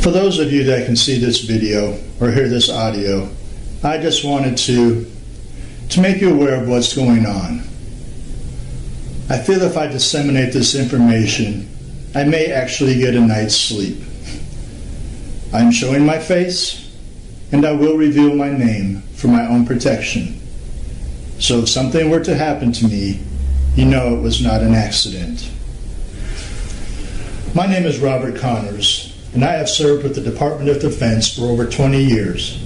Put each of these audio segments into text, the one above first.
For those of you that can see this video or hear this audio, I just wanted to make you aware of what's going on. I feel if I disseminate this information, I may actually get a night's sleep. I'm showing my face, and I will reveal my name for my own protection. So if something were to happen to me, you know it was not an accident. My name is Robert Connors, and I have served with the Department of Defense for over 20 years.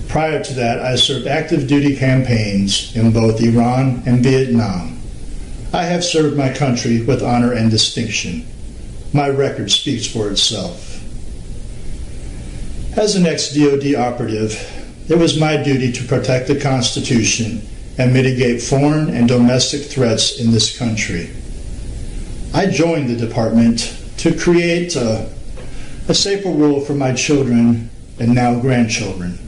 Prior to that, I served active duty campaigns in both Iran and Vietnam. I have served my country with honor and distinction. My record speaks for itself. As an ex-DoD operative, it was my duty to protect the Constitution and mitigate foreign and domestic threats in this country. I joined the department to create a safer world for my children and now grandchildren.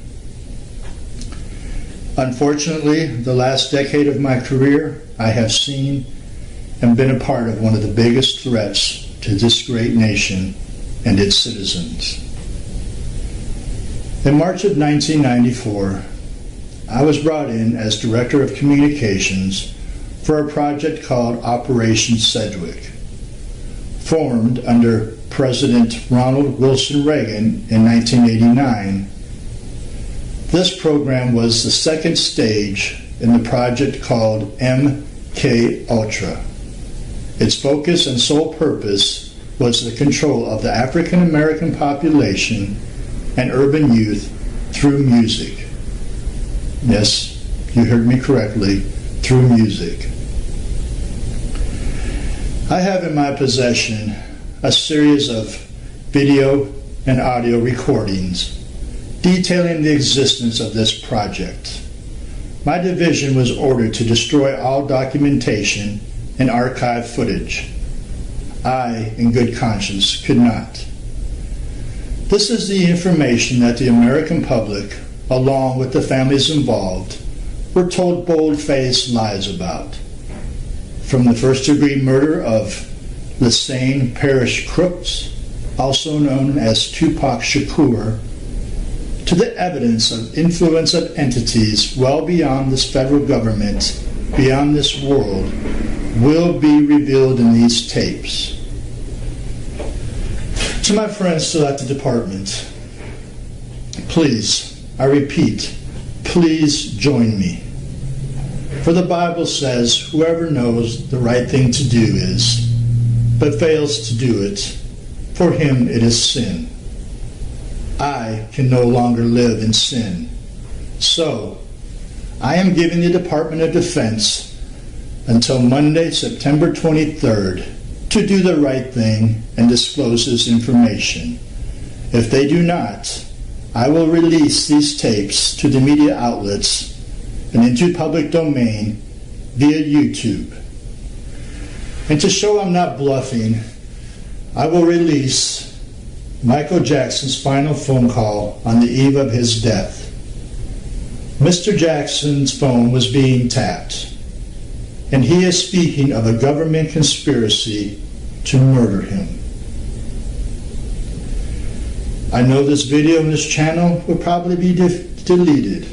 Unfortunately, the last decade of my career, I have seen and been a part of one of the biggest threats to this great nation and its citizens. In March of 1994, I was brought in as Director of Communications for a project called Operation Sedgwick, formed under President Ronald Wilson Reagan in 1989. This program was the second stage in the project called MK Ultra. Its focus and sole purpose was the control of the African American population and urban youth through music. Yes, you heard me correctly, through music. I have in my possession a series of video and audio recordings detailing the existence of this project. My division was ordered to destroy all documentation and archive footage. I, in good conscience, could not. This is the information that the American public, along with the families involved, were told bold-faced lies about. From the first-degree murder of Lassane Parrish Crooks, also known as Tupac Shakur, to the evidence of influence of entities well beyond this federal government, beyond this world, will be revealed in these tapes. To my friends still at the department, please, I repeat, please join me. For the Bible says, whoever knows the right thing to do is, but fails to do it, for him it is sin. I can no longer live in sin. So, I am giving the Department of Defense until Monday, September 23rd, to do the right thing and disclose this information. If they do not, I will release these tapes to the media outlets and into public domain via YouTube. And to show I'm not bluffing, I will release Michael Jackson's final phone call on the eve of his death. Mr. Jackson's phone was being tapped, and he is speaking of a government conspiracy to murder him. I know this video and this channel will probably be deleted,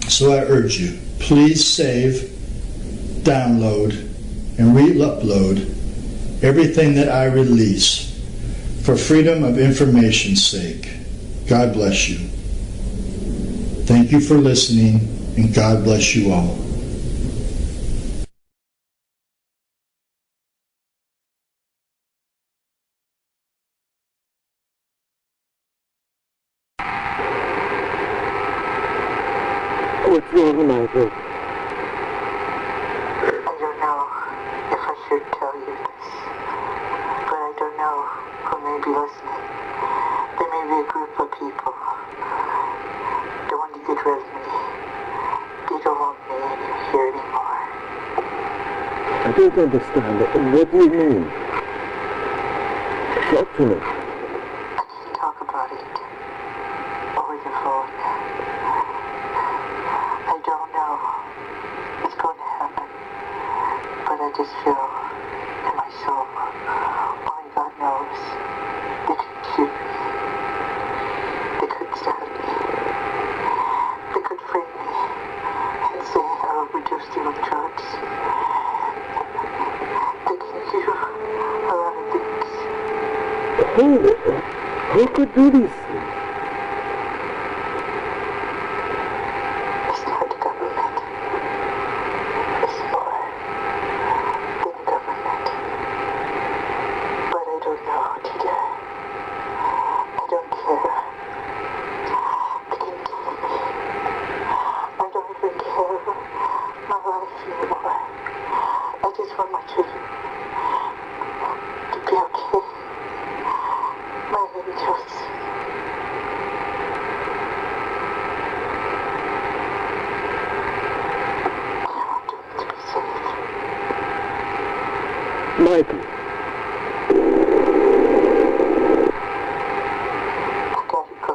so I urge you, please save, download, and re-upload everything that I release for freedom of information's sake. God bless you. Thank you for listening, and God bless you all. What's wrong, Michael? I don't know if I should tell you this, but I don't know who may be listening. There may be a group of people that want to get rid of me. They don't want me here anymore. I don't understand it. What do you mean? Talk to me. I can't talk about it over the phone. I don't know what's going to happen, but I just feel in my soul, only God knows, they can shoot me. Who could do these things? It's not the government. It's more than government. But I don't know today. I don't care. They can kill me. I don't even care my life anymore. I just want my children to be okay. My angels. I want them to be safe. Michael, I gotta go.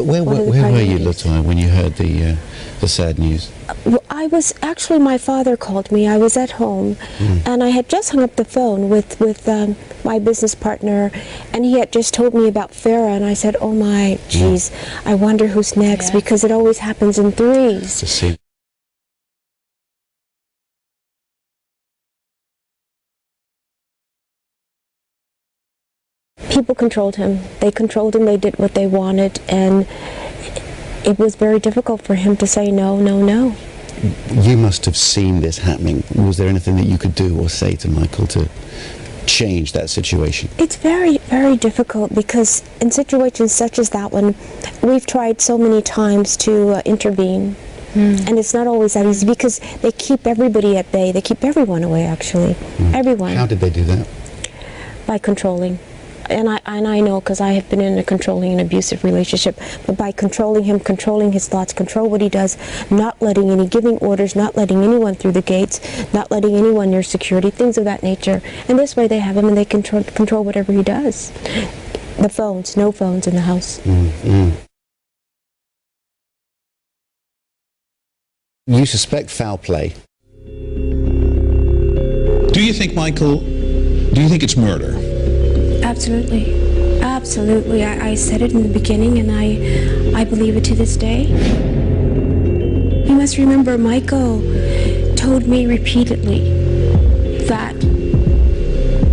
Where were you, Latoya, when you heard the sad news? Well, I was actually, my father called me. I was at home, and I had just hung up the phone with my business partner, and he had just told me about Farah, and I said, "Oh my, geez, I wonder who's next," because it always happens in threes. To see. People controlled him. They controlled him. They did what they wanted, and it was very difficult for him to say no, no, no. You must have seen this happening. Was there anything that you could do or say to Michael to change that situation? It's very, very difficult because in situations such as that one, we've tried so many times to intervene. And it's not always that easy because they keep everybody at bay. They keep everyone away, actually. Everyone. How did they do that? By controlling. And I know because I have been in a controlling and abusive relationship, but by controlling him, controlling his thoughts, control what he does, not letting any, giving orders, not letting anyone through the gates, not letting anyone near security, things of that nature. And this way they have him and they control whatever he does. The phones, no phones in the house. You suspect foul play. Do you think, Michael, do you think it's murder? Absolutely. Absolutely. I said it in the beginning, and I believe it to this day. You must remember, Michael told me repeatedly that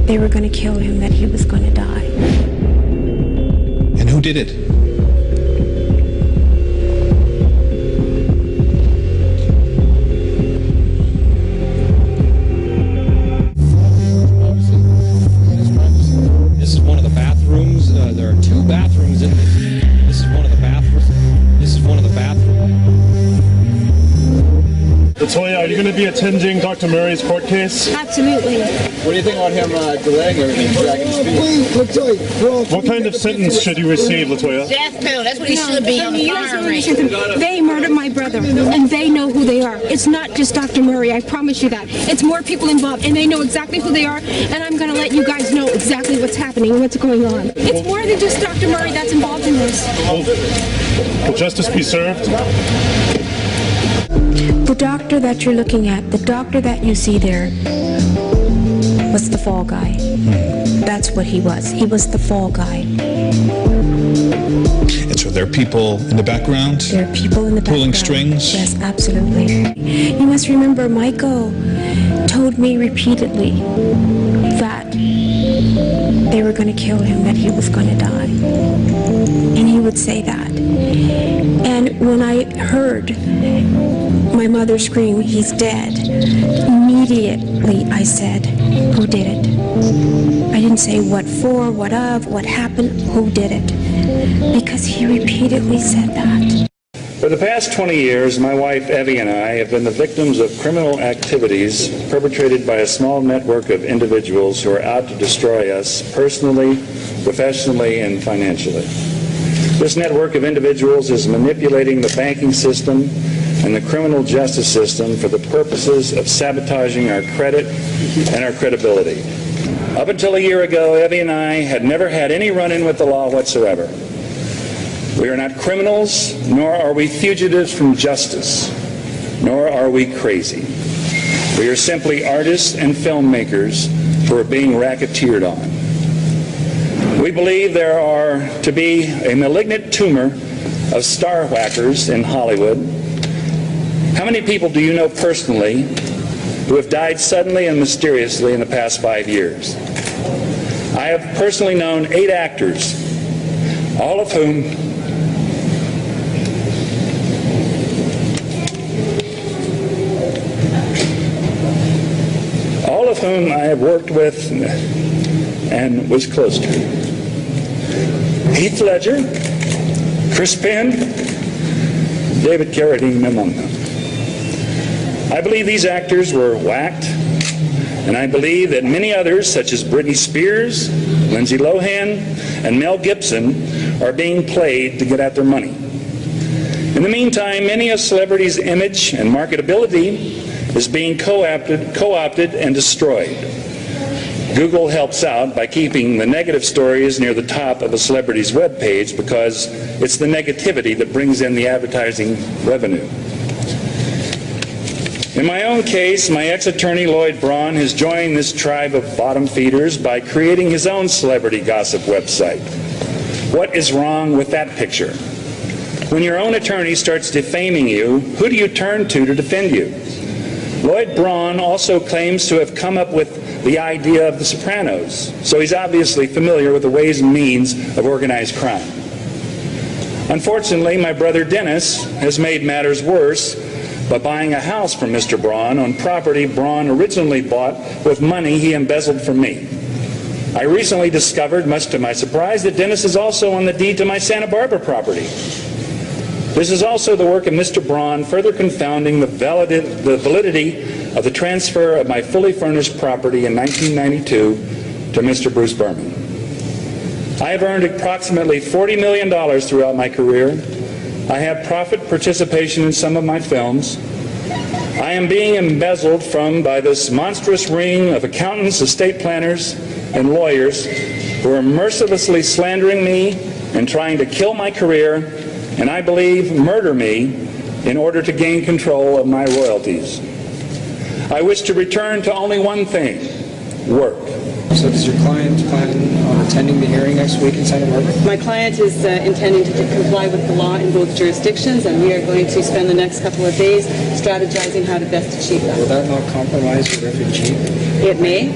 they were going to kill him, that he was going to die. And who did it? This is one of the bathrooms. There are two bathrooms in this. This is one of the bathrooms. This is one of the bathrooms. Latoya, are you going to be attending Dr. Murray's court case? Absolutely. What do you think about him delaying everything, dragging his feet? What kind of sentence should you receive, Latoya? Death penalty. That's what he should be on the firing range. They murdered my brother, and they know who they are. It's not just Dr. Murray, I promise you that. It's more people involved, and they know exactly who they are, and I'm going to let you guys know exactly what's happening and what's going on. It's more than just Dr. Murray that's involved in this. Will justice be served? The doctor that you're looking at, the doctor that you see there, was the fall guy. That's what he was. He was the fall guy. And so there are people in the background? There are people in the background. Pulling strings? Yes, absolutely. You must remember, Michael told me repeatedly that they were going to kill him, that he was going to die. And he would say that. And when I heard my mother scream, "He's dead," immediately I said, "Who did it?" I didn't say what for, what of, what happened, who did it? Because he repeatedly said that. For the past 20 years, my wife Evie and I have been the victims of criminal activities perpetrated by a small network of individuals who are out to destroy us personally, professionally, and financially. This network of individuals is manipulating the banking system and the criminal justice system for the purposes of sabotaging our credit and our credibility. Up until a year ago, Evie and I had never had any run-in with the law whatsoever. We are not criminals, nor are we fugitives from justice, nor are we crazy. We are simply artists and filmmakers who are being racketeered on. We believe there are to be a malignant tumor of star whackers in Hollywood. How many people do you know personally who have died suddenly and mysteriously in the past 5 years? I have personally known 8 actors, all of whom I have worked with and was close to. Heath Ledger, Chris Penn, David Carradine among them. I believe these actors were whacked, and I believe that many others, such as Britney Spears, Lindsay Lohan, and Mel Gibson, are being played to get at their money. In the meantime, many a celebrity's image and marketability is being co-opted and destroyed. Google helps out by keeping the negative stories near the top of a celebrity's web page because it's the negativity that brings in the advertising revenue. In my own case, my ex-attorney Lloyd Braun has joined this tribe of bottom feeders by creating his own celebrity gossip website. What is wrong with that picture? When your own attorney starts defaming you, who do you turn to defend you? Lloyd Braun also claims to have come up with the idea of The Sopranos, so he's obviously familiar with the ways and means of organized crime. Unfortunately, my brother Dennis has made matters worse by buying a house from Mr. Braun on property Braun originally bought with money he embezzled from me. I recently discovered, much to my surprise, that Dennis is also on the deed to my Santa Barbara property. This is also the work of Mr. Braun, further confounding the validity of the transfer of my fully furnished property in 1992 to Mr. Bruce Berman. I have earned approximately $40 million throughout my career. I have profit participation in some of my films. I am being embezzled from by this monstrous ring of accountants, estate planners, and lawyers who are mercilessly slandering me and trying to kill my career, and I believe murder me in order to gain control of my royalties. I wish to return to only one thing: work. So does your client plan on attending the hearing next week in Santa Barbara? My client is intending to comply with the law in both jurisdictions, and we are going to spend the next couple of days strategizing how to best achieve that. Will that not compromise the refugee? It may.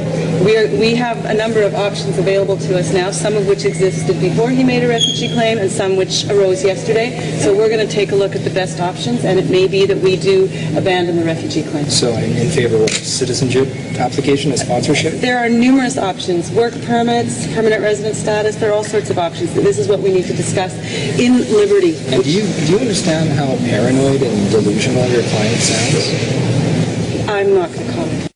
We have a number of options available to us now, some of which existed before he made a refugee claim and some which arose yesterday. So we're going to take a look at the best options, and it may be that we do abandon the refugee claim. So in favor of citizenship application and sponsorship? There are numerous options: work permits, permanent resident status. There are all sorts of options. This is what we need to discuss in Liberty. And do you understand how paranoid and delusional your client sounds? I'm not going to comment.